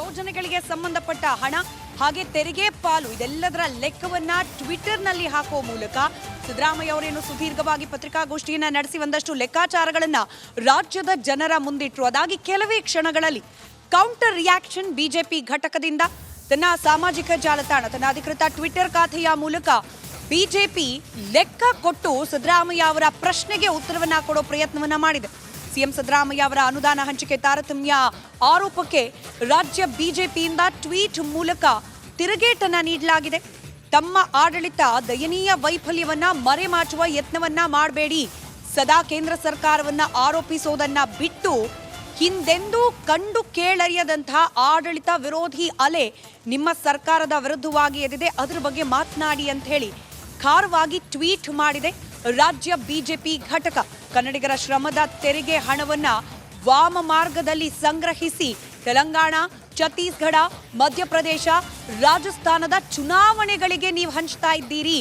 ಯೋಜನೆಗಳಿಗೆ ಸಂಬಂಧಪಟ್ಟ ಹಣ ಹಾಗೆ ತೆರಿಗೆ ಪಾಲು ಇದೆಲ್ಲದರ ಲೆಕ್ಕವನ್ನ ಟ್ವಿಟರ್ನಲ್ಲಿ ಹಾಕುವ ಮೂಲಕ ಸಿದ್ದರಾಮಯ್ಯ ಅವರೇನು ಸುದೀರ್ಘವಾಗಿ ಪತ್ರಿಕಾಗೋಷ್ಠಿಯನ್ನ ನಡೆಸಿ ಒಂದಷ್ಟು ಲೆಕ್ಕಾಚಾರಗಳನ್ನ ರಾಜ್ಯದ ಜನರ ಮುಂದಿಟ್ಟರು. ಅದಾಗಿ ಕೆಲವೇ ಕ್ಷಣಗಳಲ್ಲಿ ಕೌಂಟರ್ ರಿಯಾಕ್ಷನ್ ಬಿಜೆಪಿ ಘಟಕದಿಂದ ತನ್ನ ಸಾಮಾಜಿಕ ಜಾಲತಾಣ ತನ್ನ ಅಧಿಕೃತ ಟ್ವಿಟರ್ ಖಾತೆಯ ಮೂಲಕ ಬಿಜೆಪಿ ಲೆಕ್ಕ ಕೊಟ್ಟು ಸಿದ್ದರಾಮಯ್ಯ ಅವರ ಪ್ರಶ್ನೆಗೆ ಉತ್ತರವನ್ನ ಕೊಡೋ ಪ್ರಯತ್ನವನ್ನ ಮಾಡಿದೆ. ಸಿಎಂ ಸಿದ್ದರಾಮಯ್ಯ ಅವರ ಅನುದಾನ ಹಂಚಿಕೆ ತಾರತಮ್ಯ ಆರೋಪಕ್ಕೆ ರಾಜ್ಯ ಬಿಜೆಪಿಯಿಂದ ಟ್ವೀಟ್ ಮೂಲಕ ತಿರುಗೇಟನ್ನ ನೀಡಲಾಗಿದೆ. ತಮ್ಮ ಆಡಳಿತ ದಯನೀಯ ವೈಫಲ್ಯವನ್ನ ಮರೆಮಾಚುವ ಯತ್ನವನ್ನ ಮಾಡಬೇಡಿ, ಸದಾ ಕೇಂದ್ರ ಸರ್ಕಾರವನ್ನ ಆರೋಪಿಸೋದನ್ನ ಬಿಟ್ಟು ಹಿಂದೆಂದೂ ಕಂಡು ಕೇಳರಿಯದಂತಹ ಆಡಳಿತ ವಿರೋಧಿ ಅಲೆ ನಿಮ್ಮ ಸರ್ಕಾರದ ವಿರುದ್ಧವಾಗಿ ಎದ್ದಿದೆ, ಅದರ ಬಗ್ಗೆ ಮಾತನಾಡಿ ಅಂತ ಹೇಳಿ ಖಾರವಾಗಿ ಟ್ವೀಟ್ ಮಾಡಿದೆ ರಾಜ್ಯ ಬಿಜೆಪಿ ಘಟಕ. ಕನ್ನಡಿಗರ ಶ್ರಮದ ತೆರಿಗೆ ಹಣವನ್ನ ವಾಮ ಮಾರ್ಗದಲ್ಲಿ ಸಂಗ್ರಹಿಸಿ ತೆಲಂಗಾಣ, ಛತ್ತೀಸ್ಗಢ, ಮಧ್ಯಪ್ರದೇಶ, ರಾಜಸ್ಥಾನದ ಚುನಾವಣೆಗಳಿಗೆ ನೀವು ಹಂಚ್ತಾ ಇದ್ದೀರಿ,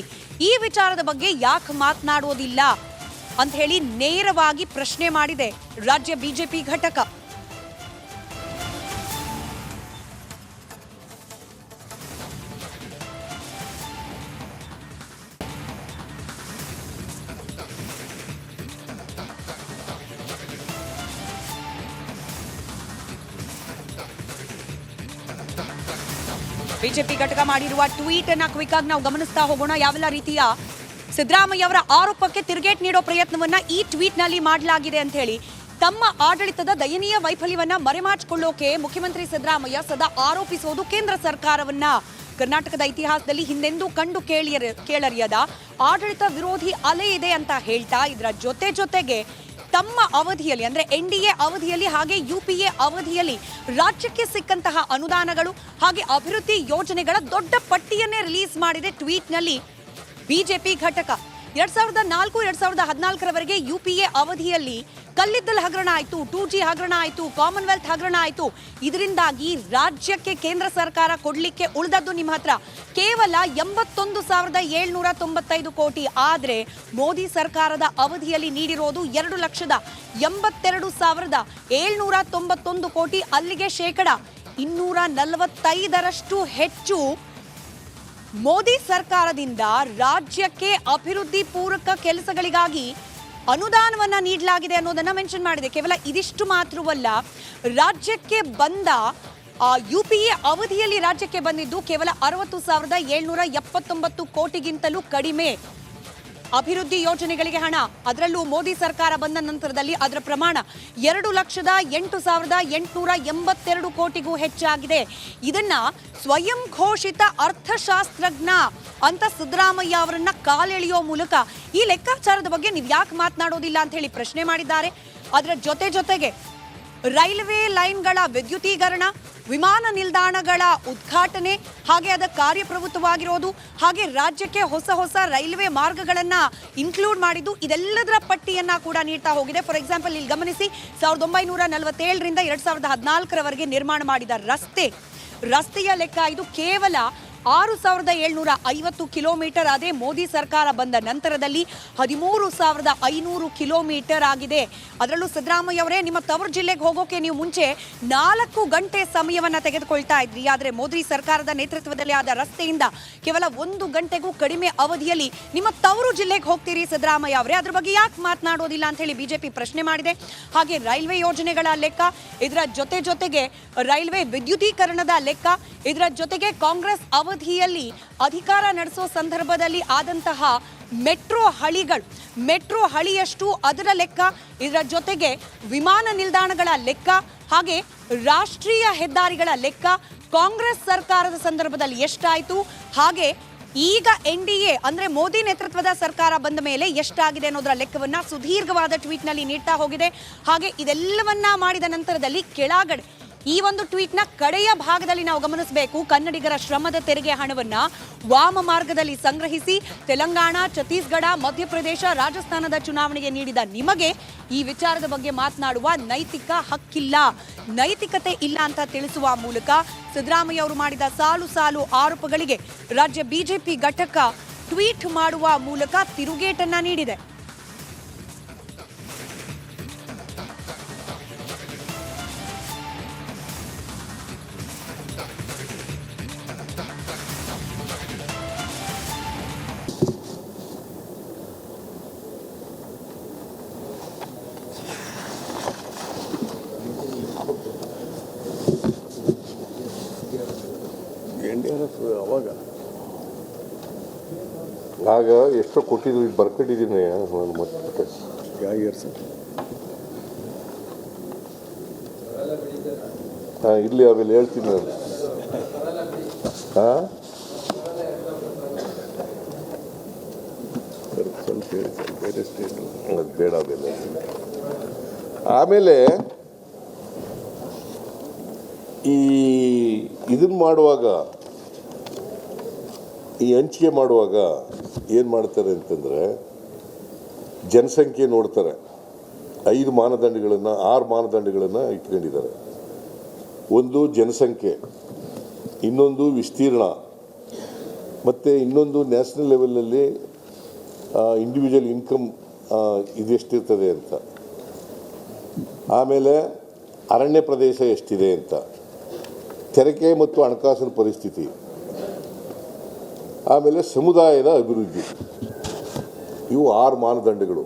ಈ ವಿಚಾರದ ಬಗ್ಗೆ ಯಾಕೆ ಮಾತನಾಡೋದಿಲ್ಲ ಅಂತ ಹೇಳಿ ನೇರವಾಗಿ ಪ್ರಶ್ನೆ ಮಾಡಿದೆ ರಾಜ್ಯ ಬಿಜೆಪಿ ಘಟಕ. ಬಿಜೆಪಿ ಘಟಕ ಮಾಡಿರುವ ಟ್ವೀಟ್ ಅನ್ನ ಕ್ವಿಕ್ ಆಗಿ ನಾವು ಗಮನಿಸ್ತಾ ಹೋಗೋಣ. ಯಾವೆಲ್ಲ ರೀತಿಯ ಸಿದ್ದರಾಮಯ್ಯ ಅವರ ಆರೋಪಕ್ಕೆ ತಿರುಗೇಟ್ ನೀಡೋ ಪ್ರಯತ್ನವನ್ನ ಈ ಟ್ವೀಟ್ ನಲ್ಲಿ ಮಾಡಲಾಗಿದೆ ಅಂತ ಹೇಳಿ ತಮ್ಮ ಆಡಳಿತದ ದಯನೀಯ ವೈಫಲ್ಯವನ್ನ ಮರೆಮಾಚಿಕೊಳ್ಳೋಕೆ ಮುಖ್ಯಮಂತ್ರಿ ಸಿದ್ದರಾಮಯ್ಯ ಸದಾ ಆರೋಪಿಸೋದು ಕೇಂದ್ರ ಸರ್ಕಾರವನ್ನ. ಕರ್ನಾಟಕದ ಇತಿಹಾಸದಲ್ಲಿ ಹಿಂದೆಂದೂ ಕಂಡು ಕೇಳರಿಯದ ಆಡಳಿತ ವಿರೋಧಿ ಅಲೆ ಇದೆ ಅಂತ ಹೇಳ್ತಾ ಇದರ ಜೊತೆಗೆ ತಮ್ಮ ಅವಧಿಯಲ್ಲಿ ಅಂದ್ರೆ ಎನ್ಡಿಎ ಅವಧಿಯಲ್ಲಿ ಹಾಗೆ ಯುಪಿಎ ಅವಧಿಯಲ್ಲಿ ರಾಜ್ಯಕ್ಕೆ ಸಿಕ್ಕಂತಹ ಅನುದಾನಗಳು ಹಾಗೆ ಅಭಿವೃದ್ಧಿ ಯೋಜನೆಗಳ ದೊಡ್ಡ ಪಟ್ಟಿಯನ್ನೇ ರಿಲೀಸ್ ಮಾಡಿದೆ ಟ್ವೀಟ್ನಲ್ಲಿ ಬಿಜೆಪಿ ಘಟಕ. 2004-2014 ಯುಪಿಎ ಅವಧಿಯಲ್ಲಿ ಕಲ್ಲಿದ್ದಲ್ ಹಗರಣ ಆಯಿತು, 2G ಹಗರಣ ಆಯಿತು, ಕಾಮನ್ವೆಲ್ತ್ ಹಗರಣ ಆಯಿತು. ಇದರಿಂದಾಗಿ ರಾಜ್ಯಕ್ಕೆ ಕೇಂದ್ರ ಸರ್ಕಾರ ಕೊಡ್ಲಿಕ್ಕೆ ಉಳಿದದ್ದು ನಿಮ್ಮ ಹತ್ರ ಕೇವಲ 81,795 ಕೋಟಿ. ಆದರೆ ಮೋದಿ ಸರ್ಕಾರದ ಅವಧಿಯಲ್ಲಿ ನೀಡಿರೋದು 2,82,791 ಕೋಟಿ. ಅಲ್ಲಿಗೆ ಶೇಕಡ 245ರಷ್ಟು ಹೆಚ್ಚು ಮೋದಿ ಸರ್ಕಾರದಿಂದ ರಾಜ್ಯಕ್ಕೆ ಅಭಿವೃದ್ಧಿ ಪೂರಕ ಕೆಲಸಗಳಿಗಾಗಿ ಅನುದಾನವನ್ನ ನೀಡಲಾಗಿದೆ ಅನ್ನೋದನ್ನ ಮೆನ್ಷನ್ ಮಾಡಿದೆ. ಕೇವಲ ಇದಿಷ್ಟು ಮಾತ್ರವಲ್ಲ, ರಾಜ್ಯಕ್ಕೆ ಬಂದ ಯುಪಿಎ ಅವಧಿಯಲ್ಲಿ ರಾಜ್ಯಕ್ಕೆ ಬಂದಿದ್ದು ಕೇವಲ 60,779 ಕೋಟಿಗಿಂತಲೂ ಕಡಿಮೆ ಅಭಿವೃದ್ಧಿ ಯೋಜನೆಗಳಿಗೆ ಹಣ. ಅದರಲ್ಲೂ ಮೋದಿ ಸರ್ಕಾರ ಬಂದ ನಂತರದಲ್ಲಿ ಅದರ ಪ್ರಮಾಣ 2,08,882 ಕೋಟಿಗೂ ಹೆಚ್ಚಾಗಿದೆ. ಇದನ್ನ ಸ್ವಯಂ ಘೋಷಿತ ಅರ್ಥಶಾಸ್ತ್ರಜ್ಞ ಅಂತ ಸಿದ್ದರಾಮಯ್ಯ ಅವರನ್ನ ಕಾಲೆಳೆಯೋ ಮೂಲಕ ಈ ಲೆಕ್ಕಾಚಾರದ ಬಗ್ಗೆ ನೀವು ಯಾಕೆ ಮಾತನಾಡೋದಿಲ್ಲ ಅಂತ ಹೇಳಿ ಪ್ರಶ್ನೆ ಮಾಡಿದ್ದಾರೆ. ಅದರ ಜೊತೆಗೆ ರೈಲ್ವೆ ಲೈನ್ಗಳ ವಿದ್ಯುತೀಕರಣ, ವಿಮಾನ ನಿಲ್ದಾಣಗಳ ಉದ್ಘಾಟನೆ ಹಾಗೆ ಅದರ ಕಾರ್ಯಪ್ರವೃತ್ತವಾಗಿರೋದು ಹಾಗೆ ರಾಜ್ಯಕ್ಕೆ ಹೊಸ ರೈಲ್ವೆ ಮಾರ್ಗಗಳನ್ನ ಇನ್ಕ್ಲೂಡ್ ಮಾಡಿದ್ದು ಇದೆಲ್ಲದರ ಪಟ್ಟಿಯನ್ನ ಕೂಡ ನೀಡ್ತಾ ಹೋಗಿದೆ. ಫಾರ್ ಎಕ್ಸಾಂಪಲ್ ಇಲ್ಲಿ ಗಮನಿಸಿ, 1947ರಿಂದ 2014ರವರೆಗೆ ನಿರ್ಮಾಣ ಮಾಡಿದ ರಸ್ತೆಯ ಲೆಕ್ಕ ಇದು ಕೇವಲ 6,750 ಕಿಲೋಮೀಟರ್. ಅದೇ ಮೋದಿ ಸರ್ಕಾರ ಬಂದ ನಂತರದಲ್ಲಿ 13,500 ಕಿಲೋಮೀಟರ್ ಆಗಿದೆ. ಅದರಲ್ಲೂ ಸಿದ್ದರಾಮಯ್ಯ ಅವರೇ, ನಿಮ್ಮ ತವರು ಜಿಲ್ಲೆಗೆ ಹೋಗೋಕೆ ನೀವು ಮುಂಚೆ 4 ಗಂಟೆ ಸಮಯವನ್ನ ತೆಗೆದುಕೊಳ್ತಾ ಇದ್ರಿ. ಆದರೆ ಮೋದಿ ಸರ್ಕಾರದ ನೇತೃತ್ವದಲ್ಲಿ ಆದ ರಸ್ತೆಯಿಂದ ಕೇವಲ 1 ಗಂಟೆಗೂ ಕಡಿಮೆ ಅವಧಿಯಲ್ಲಿ ನಿಮ್ಮ ತವರು ಜಿಲ್ಲೆಗೆ ಹೋಗ್ತೀರಿ ಸಿದ್ದರಾಮಯ್ಯ ಅವರೇ. ಅದ್ರ ಬಗ್ಗೆ ಯಾಕೆ ಮಾತನಾಡೋದಿಲ್ಲ ಅಂತ ಹೇಳಿ ಬಿಜೆಪಿ ಪ್ರಶ್ನೆ ಮಾಡಿದೆ. ಹಾಗೆ ರೈಲ್ವೆ ಯೋಜನೆಗಳ ಲೆಕ್ಕ, ಇದರ ಜೊತೆಗೆ ರೈಲ್ವೆ ವಿದ್ಯುದೀಕರಣದ ಲೆಕ್ಕ, ಇದರ ಜೊತೆಗೆ ಕಾಂಗ್ರೆಸ್ ಅವಧಿಯಲ್ಲಿ ಅಧಿಕಾರ ನಡೆಸೋ ಸಂದರ್ಭದಲ್ಲಿ ಆದಂತಹ ಮೆಟ್ರೋ ಹಳಿಯಷ್ಟು ಅದರ ಲೆಕ್ಕ, ಇದರ ಜೊತೆಗೆ ವಿಮಾನ ನಿಲ್ದಾಣಗಳ ಲೆಕ್ಕ ಹಾಗೆ ರಾಷ್ಟ್ರೀಯ ಹೆದ್ದಾರಿಗಳ ಲೆಕ್ಕ, ಕಾಂಗ್ರೆಸ್ ಸರ್ಕಾರದ ಸಂದರ್ಭದಲ್ಲಿ ಎಷ್ಟಾಯಿತು ಹಾಗೆ ಈಗ ಎನ್ಡಿಎ ಅಂದ್ರೆ ಮೋದಿ ನೇತೃತ್ವದ ಸರ್ಕಾರ ಬಂದ ಮೇಲೆ ಎಷ್ಟಾಗಿದೆ ಅನ್ನೋದರ ಲೆಕ್ಕವನ್ನ ಸುದೀರ್ಘವಾದ ಟ್ವೀಟ್ ನಲ್ಲಿ ನೀಡ್ತಾ ಹೋಗಿದೆ. ಹಾಗೆ ಇದೆಲ್ಲವನ್ನ ಮಾಡಿದ ನಂತರದಲ್ಲಿ ಕೆಳಗಡೆ ಈ ಒಂದು ಟ್ವೀಟ್ನ ಕಡೆಯ ಭಾಗದಲ್ಲಿ ನಾವು ಗಮನಿಸಬೇಕು, ಕನ್ನಡಿಗರ ಶ್ರಮದ ತೆರಿಗೆ ಹಣವನ್ನ ವಾಮ ಮಾರ್ಗದಲ್ಲಿ ಸಂಗ್ರಹಿಸಿ ತೆಲಂಗಾಣ, ಛತ್ತೀಸ್ಗಢ, ಮಧ್ಯಪ್ರದೇಶ, ರಾಜಸ್ಥಾನದ ಚುನಾವಣೆಗೆ ನೀಡಿದ ನಿಮಗೆ ಈ ವಿಚಾರದ ಬಗ್ಗೆ ಮಾತನಾಡುವ ನೈತಿಕ ಹಕ್ಕಿಲ್ಲ, ನೈತಿಕತೆ ಇಲ್ಲ ಅಂತ ತಿಳಿಸುವ ಮೂಲಕ ಸಿದ್ದರಾಮಯ್ಯ ಅವರು ಮಾಡಿದ ಸಾಲು ಆರೋಪಗಳಿಗೆ ರಾಜ್ಯ ಬಿಜೆಪಿ ಘಟಕ ಟ್ವೀಟ್ ಮಾಡುವ ಮೂಲಕ ತಿರುಗೇಟನ್ನ ನೀಡಿದೆ. ಅವಾಗ ಆಗ ಎಷ್ಟೋ ಕೊಟ್ಟಿದ್ವಿ, ಬರ್ಕೊಂಡಿದ್ದೀನಿ ನಾನು ಮತ್ತೆ. ಯಾವ ಇಯರ್ ಸರ್? ಹಾಂ, ಇಲ್ಲಿ ಆಮೇಲೆ ಹೇಳ್ತೀನಿ ನಾನು. ಹಾಂ, ಸ್ವಲ್ಪ ಹೇಳಿ ಸರ್, ಬೇರೆ ಸ್ಟೇಟು. ಅದು ಬೇಡ ಅವೆಲ್ಲ. ಆಮೇಲೆ ಇದನ್ನು ಮಾಡುವಾಗ, ಈ ಹಂಚಿಕೆ ಮಾಡುವಾಗ ಏನು ಮಾಡ್ತಾರೆ ಅಂತಂದರೆ, ಜನಸಂಖ್ಯೆ ನೋಡ್ತಾರೆ. 6 ಮಾನದಂಡಗಳನ್ನು ಇಟ್ಕೊಂಡಿದ್ದಾರೆ. ಒಂದು ಜನಸಂಖ್ಯೆ, ಇನ್ನೊಂದು ವಿಸ್ತೀರ್ಣ, ಮತ್ತು ಇನ್ನೊಂದು ನ್ಯಾಷನಲ್ ಲೆವೆಲಲ್ಲಿ ಇಂಡಿವಿಜುವಲ್ ಇನ್ಕಮ್ ಇದೆಷ್ಟಿರ್ತದೆ ಅಂತ, ಆಮೇಲೆ ಅರಣ್ಯ ಪ್ರದೇಶ ಎಷ್ಟಿದೆ ಅಂತ, ತೆರಿಗೆ ಮತ್ತು ಹಣಕಾಸಿನ ಪರಿಸ್ಥಿತಿ, ಆಮೇಲೆ ಸಮುದಾಯದ ಅಭಿವೃದ್ಧಿ. ಇವು 6 ಮಾನದಂಡಗಳು.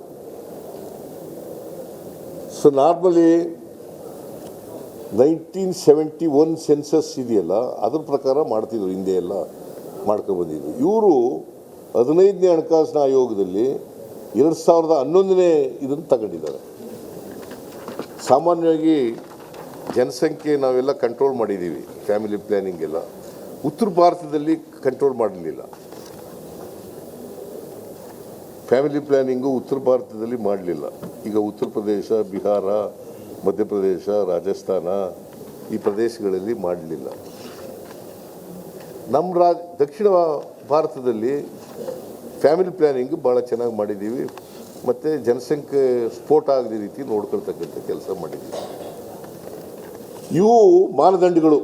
ಸೊ ನಾರ್ಮಲಿ 1971 ಸೆನ್ಸಸ್ ಇದೆಯಲ್ಲ, ಅದ್ರ ಪ್ರಕಾರ ಮಾಡ್ತಿದ್ರು, ಹಿಂದೆ ಎಲ್ಲ ಮಾಡ್ಕೊಬಂದಿದ್ರು. ಇವರು 15ನೇ ಹಣಕಾಸಿನ ಆಯೋಗದಲ್ಲಿ 2011ನೇ ಇದನ್ನು ತಗೊಂಡಿದ್ದಾರೆ. ಸಾಮಾನ್ಯವಾಗಿ ಜನಸಂಖ್ಯೆ ನಾವೆಲ್ಲ ಕಂಟ್ರೋಲ್ ಮಾಡಿದ್ದೀವಿ, ಫ್ಯಾಮಿಲಿ ಪ್ಲ್ಯಾನಿಂಗ್ ಎಲ್ಲ. ಉತ್ತರ ಭಾರತದಲ್ಲಿ ಕಂಟ್ರೋಲ್ ಮಾಡಲಿಲ್ಲ. ಫ್ಯಾಮಿಲಿ ಪ್ಲ್ಯಾನಿಂಗು ಉತ್ತರ ಭಾರತದಲ್ಲಿ ಮಾಡಲಿಲ್ಲ. ಈಗ ಉತ್ತರ ಪ್ರದೇಶ, ಬಿಹಾರ, ಮಧ್ಯಪ್ರದೇಶ, ರಾಜಸ್ಥಾನ ಈ ಪ್ರದೇಶಗಳಲ್ಲಿ ಮಾಡಲಿಲ್ಲ. ನಮ್ಮ ದಕ್ಷಿಣ ಭಾರತದಲ್ಲಿ ಫ್ಯಾಮಿಲಿ ಪ್ಲ್ಯಾನಿಂಗು ಭಾಳ ಚೆನ್ನಾಗಿ ಮಾಡಿದ್ದೀವಿ, ಮತ್ತು ಜನಸಂಖ್ಯೆ ಸ್ಫೋಟ ಆಗದ ರೀತಿ ನೋಡ್ಕೊಳ್ತಕ್ಕಂಥ ಕೆಲಸ ಮಾಡಿದ್ದೀವಿ. ಇವು ಮಾನದಂಡಗಳು: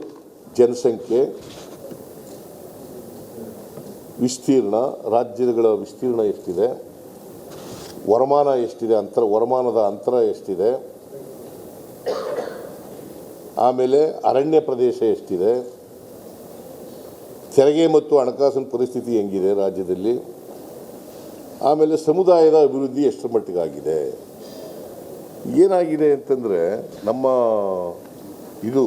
ಜನಸಂಖ್ಯೆ, ವಿಸ್ತೀರ್ಣ, ರಾಜ್ಯಗಳ ವಿಸ್ತೀರ್ಣ ಎಷ್ಟಿದೆ, ವರಮಾನ ಎಷ್ಟಿದೆ, ವರಮಾನದ ಅಂತರ ಎಷ್ಟಿದೆ, ಆಮೇಲೆ ಅರಣ್ಯ ಪ್ರದೇಶ ಎಷ್ಟಿದೆ, ತೆರಿಗೆ ಮತ್ತು ಹಣಕಾಸಿನ ಪರಿಸ್ಥಿತಿ ಹೆಂಗಿದೆ ರಾಜ್ಯದಲ್ಲಿ, ಆಮೇಲೆ ಸಮುದಾಯದ ಅಭಿವೃದ್ಧಿ ಎಷ್ಟರ ಮಟ್ಟಿಗಾಗಿದೆ. ಏನಾಗಿದೆ ಅಂತಂದರೆ, ನಮ್ಮ ಇದು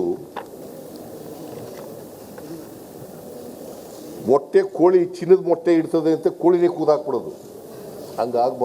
ಮೊಟ್ಟೆ, ಕೋಳಿ ಚಿನ್ನದ ಮೊಟ್ಟೆ ಇಡ್ತದೆ ಅಂತ ಕೋಳಿನೇ ಕೂದಾಕ್ಬಿಡೋದು, ಹಂಗಾಗ್ಬಾರ್ದು.